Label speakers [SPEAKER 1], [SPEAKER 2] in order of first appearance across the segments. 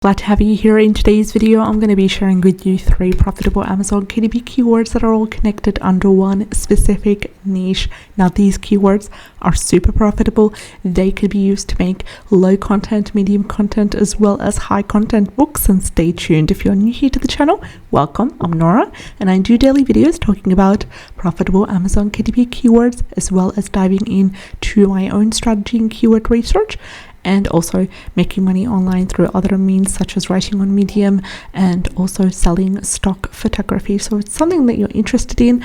[SPEAKER 1] Glad to have you here. In today's video, I'm going to be sharing with you 3 profitable Amazon KDP keywords that are all connected under one specific niche. Now, these keywords are super profitable. They could be used to make low content, medium content, as well as high content books. And stay tuned. If you're new here to the channel, welcome. I'm Nora, and I do daily videos talking about profitable Amazon KDP keywords, as well as diving into my own strategy and keyword research, and also making money online through other means such as writing on Medium and also selling stock photography. So it's something that you're interested in.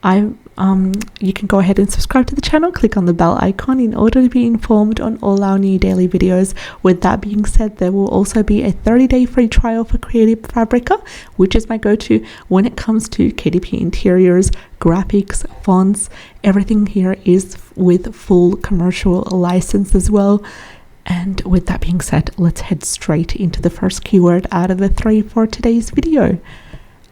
[SPEAKER 1] You can go ahead and subscribe to the channel, click on the bell icon in order to be informed on all our new daily videos. With that being said, there will also be a 30-day free trial for Creative Fabrica, which is my go-to when it comes to KDP interiors, graphics, fonts. Everything here is with full commercial license as well. And with that being said, let's head straight into the first keyword out of the 3 for today's video.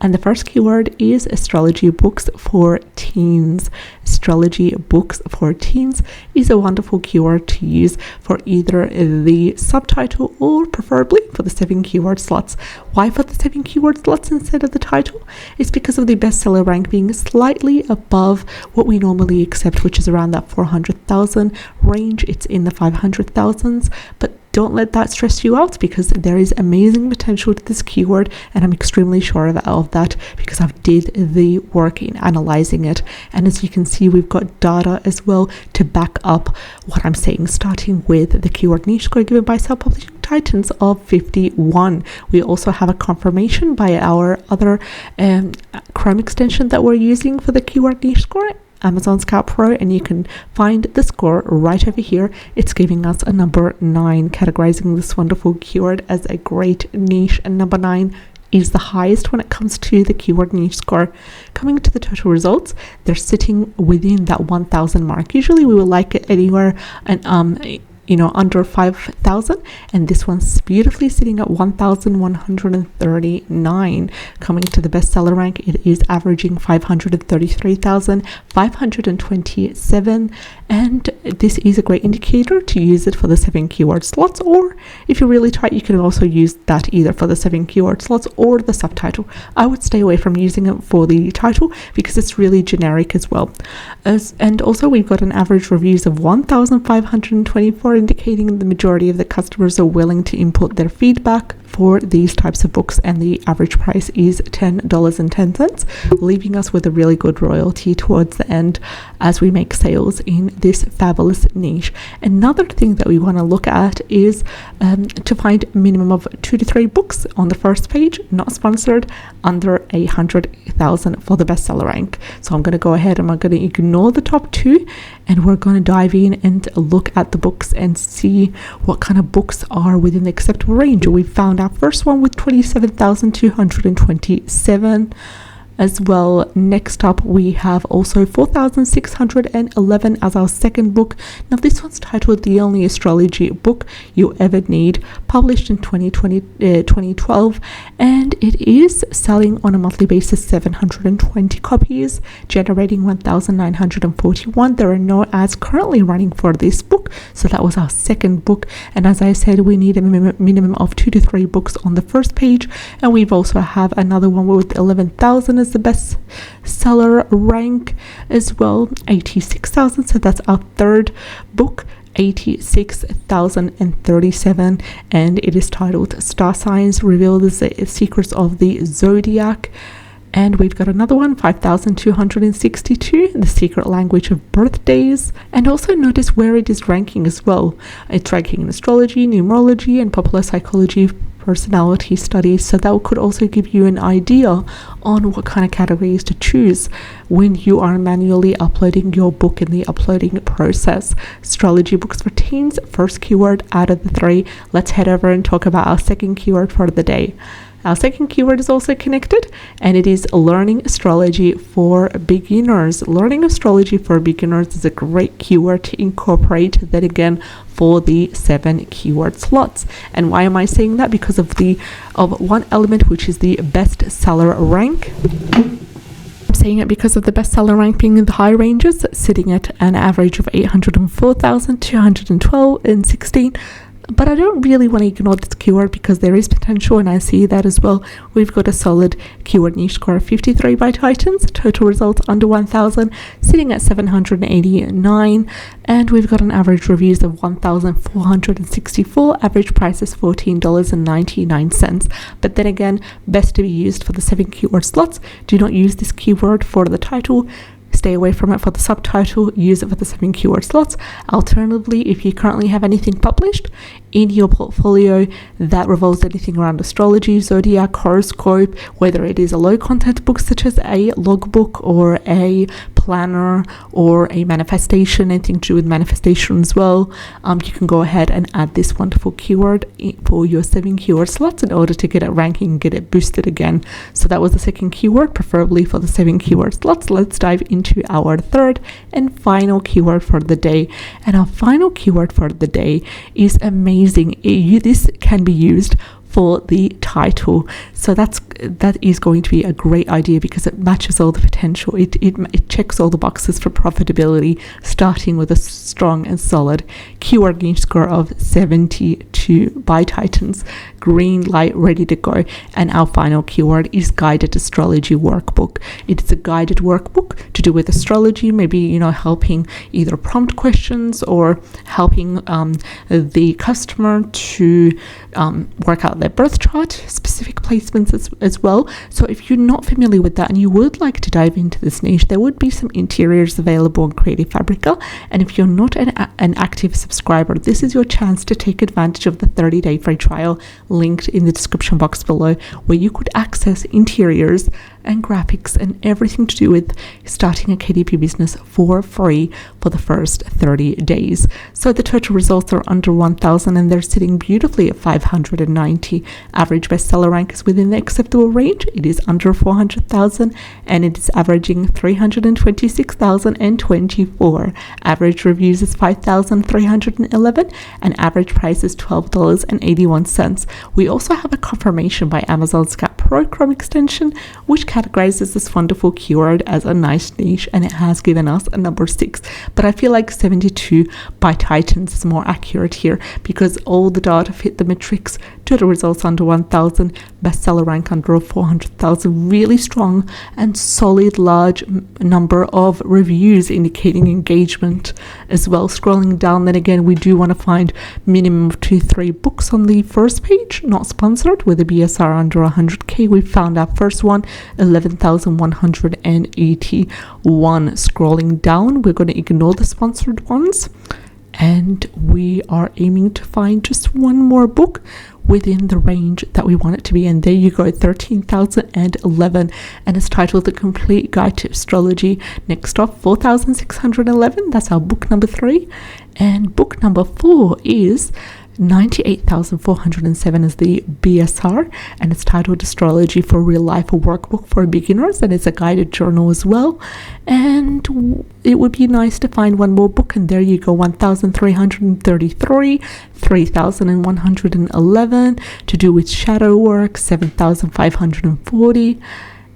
[SPEAKER 1] And the first keyword is astrology books for teens. Astrology books for teens is a wonderful keyword to use for either the subtitle or preferably for the 7 keyword slots. Why for the 7 keyword slots instead of the title? It's because of the bestseller rank being slightly above what we normally accept, which is around that 400,000 range. It's in the 500,000s, but don't let that stress you out, because there is amazing potential to this keyword, and I'm extremely sure of that because I've did the work in analyzing it. And as you can see, we've got data as well to back up what I'm saying, starting with the keyword niche score given by Self-Publishing Titans of 51. We also have a confirmation by our other Chrome extension that we're using for the keyword niche score, Amazon Scout Pro, and you can find the score right over here. It's giving us a number 9, categorizing this wonderful keyword as a great niche, and number 9 is the highest when it comes to the keyword niche score. Coming to the total results, they're sitting within that 1,000 mark. Usually we will like it anywhere and under 5,000, and this one's beautifully sitting at 1,139. Coming to the bestseller rank, it is averaging 533,527, and this is a great indicator to use it for the 7 keyword slots, or if you're really tight, you can also use that either for the 7 keyword slots or the subtitle. I would stay away from using it for the title because it's really generic as well. And also we've got an average reviews of 1,524, indicating the majority of the customers are willing to input their feedback for these types of books, and the average price is $10.10, leaving us with a really good royalty towards the end as we make sales in this fabulous niche. Another thing that we want to look at is to find a minimum of 2 to 3 books on the first page, not sponsored, under 100,000 for the bestseller rank. So I'm going to go ahead and I'm going to ignore the top 2, and we're going to dive in and look at the books and see what kind of books are within the acceptable range. We found our first one with 27,227 as well. Next up, we have also 4,611 as our second book. Now, this one's titled The Only Astrology Book You Ever Need, published in 2012, and it is selling on a monthly basis 720 copies, generating 1,941. There are no ads currently running for this book, so that was our second book. And as I said, we need a minimum of 2 to 3 books on the first page, and we've also have another one with 11,000 as the best seller rank as well, 86,000. So that's our third book, 86,037, and it is titled Star Signs Reveal the Secrets of the Zodiac. And we've got another one, 5,262, The Secret Language of Birthdays. And also notice where it is ranking as well. It's ranking in astrology, numerology, and popular psychology, personality studies. So that could also give you an idea on what kind of categories to choose when you are manually uploading your book in the uploading process. Astrology books for teens, first keyword out of the 3. Let's head over and talk about our second keyword for the day. Our second keyword is also connected, and it is learning astrology for beginners. Learning astrology for beginners is a great keyword to incorporate then again for the 7 keyword slots. And why am I saying that? Because of one element, which is the best seller rank. I'm saying it because of the bestseller rank being in the high ranges, sitting at an average of 804,212 and 16. but I don't really want to ignore this keyword because there is potential, and I see that as well. We've got a solid keyword niche score of 53 by Titans, total results under 1,000, sitting at 789, and we've got an average reviews of 1,464, average price is $14.99. But then again, best to be used for the 7 keyword slots. Do not use this keyword for the title. Stay away from it for the subtitle, use it for the 7 keyword slots. Alternatively, if you currently have anything published in your portfolio that revolves anything around astrology, zodiac, horoscope, whether it is a low content book such as a logbook or a planner or a manifestation, anything to do with manifestation as well, you can go ahead and add this wonderful keyword for your 7 keyword slots in order to get it ranking and get it boosted again. So that was the second keyword, preferably for the 7 keyword slots. Let's dive into our third and final keyword for the day. And our final keyword for the day is amazing. This can be used for the title, so that is going to be a great idea because it matches all the potential. It checks all the boxes for profitability, starting with a strong and solid keyword niche score of 72 by Titans, green light, ready to go. And our final keyword is guided astrology workbook. It is a guided workbook to do with astrology, maybe helping either prompt questions or helping the customer to work out their birth chart, specific placements as well. So if you're not familiar with that and you would like to dive into this niche, there would be some interiors available on Creative Fabrica. And if you're not an active subscriber, this is your chance to take advantage of the 30-day free trial linked in the description box below, where you could access interiors and graphics and everything to do with starting a KDP business for free for the first 30 days. So the total results are under 1,000 and they're sitting beautifully at 590. Average bestseller rank is within the acceptable range. It is under 400,000 and it is averaging 326,024. Average reviews is 5,311 and average price is $12.81. We also have a confirmation by Amazon's Gap Pro Chrome extension, which categorizes this wonderful keyword as a nice niche, and it has given us a number 6. But I feel like 72 by Titans is more accurate here because all the data fit the metrics. Total results under 1,000, bestseller rank under 400,000, really strong and solid large number of reviews indicating engagement as well. Scrolling down, then again, we do want to find minimum of 2-3 books on the first page, not sponsored, with a BSR under 100k. We found our first one, 11,181. Scrolling down, we're going to ignore the sponsored ones and we are aiming to find just one more book within the range that we want it to be. And there you go, 13,011, and it's titled The Complete Guide to Astrology. Next off, 4,611, that's our book number 3. And book number 4 is 98,407 is the BSR, and it's titled Astrology for Real Life, a workbook for beginners, and it's a guided journal as well. And it would be nice to find one more book, and there you go, 1,333, 3,111 to do with shadow work, 7,540.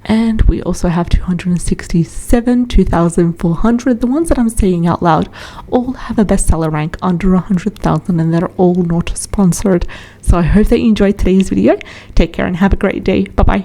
[SPEAKER 1] And we also have 267, 2,400. The ones that I'm saying out loud all have a bestseller rank under 100,000 and they're all not sponsored. So I hope that you enjoyed today's video. Take care and have a great day. Bye-bye.